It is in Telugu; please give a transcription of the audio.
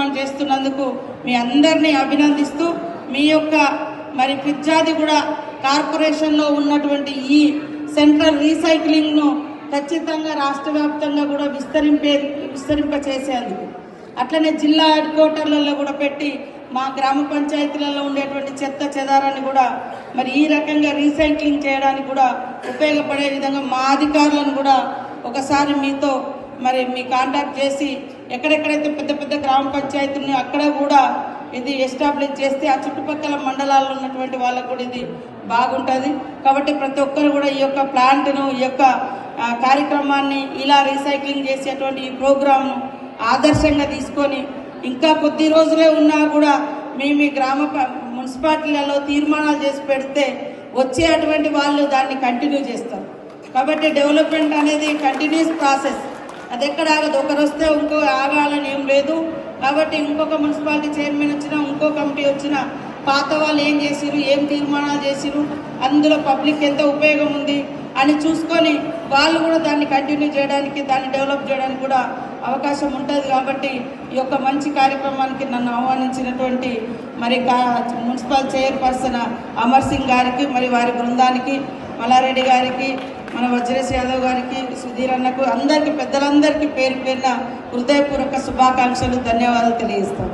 కార్యక్రమాన్ని చేస్తున్నందుకు మీ అందరినీ అభినందిస్తూ మీ యొక్క మరి ఫిర్జాదిగూడ కార్పొరేషన్లో ఉన్నటువంటి ఈ సెంట్రల్ రీసైక్లింగ్ను ఖచ్చితంగా రాష్ట్ర వ్యాప్తంగా కూడా విస్తరింప చేసేందుకు అట్లనే జిల్లా హెడ్ క్వార్టర్లలో కూడా పెట్టి మా గ్రామ పంచాయతీలలో ఉండేటువంటి చెత్త చెదారాన్ని కూడా మరి ఈ రకంగా రీసైక్లింగ్ చేయడానికి కూడా ఉపయోగపడే విధంగా మా అధికారులను కూడా ఒకసారి మీతో మరి మీ కాంటాక్ట్ చేసి ఎక్కడెక్కడైతే పెద్ద పెద్ద గ్రామ పంచాయతీలు అక్కడ కూడా ఇది ఎస్టాబ్లిష్ చేస్తే ఆ చుట్టుపక్కల మండలాల్లో ఉన్నటువంటి వాళ్ళకు కూడా ఇది బాగుంటుంది. కాబట్టి ప్రతి ఒక్కరు కూడా ఈ యొక్క ప్లాంట్ను ఈ యొక్క కార్యక్రమాన్ని ఇలా రీసైక్లింగ్ చేసేటువంటి ఈ ప్రోగ్రామ్ను ఆదర్శంగా తీసుకొని ఇంకా కొద్ది రోజులే ఉన్నా కూడా మీ గ్రామ మున్సిపాలిటీలలో తీర్మానాలు చేసి పెడితే వచ్చేటువంటి వాళ్ళు దాన్ని కంటిన్యూ చేస్తారు. కాబట్టి డెవలప్మెంట్ అనేది కంటిన్యూస్ ప్రాసెస్, అది ఎక్కడ ఆగదు. ఒకరు వస్తే ఇంకో ఆగాలని ఏం లేదు. కాబట్టి ఇంకొక మున్సిపాలిటీ చైర్మన్ వచ్చినా ఇంకో కమిటీ వచ్చినా పాత వాళ్ళు ఏం చేసిరు, ఏం తీర్మానాలు చేసిరు, అందులో పబ్లిక్ ఎంత ఉపయోగం ఉంది అని చూసుకొని వాళ్ళు కూడా దాన్ని కంటిన్యూ చేయడానికి దాన్ని డెవలప్ చేయడానికి కూడా అవకాశం ఉంటుంది. కాబట్టి ఈ యొక్క మంచి కార్యక్రమానికి నన్ను ఆహ్వానించినటువంటి మరి మున్సిపల్ చైర్పర్సన్ అమర్ సింగ్ గారికి మరి వారి బృందానికి మల్లారెడ్డి గారికి మన వజ్రేష్ యాదవ్ గారికి సుధీర్ అన్నకు అందరికీ పెద్దలందరికీ పేరు పేరున హృదయపూర్వక శుభాకాంక్షలు ధన్యవాదాలు తెలియజేస్తాను.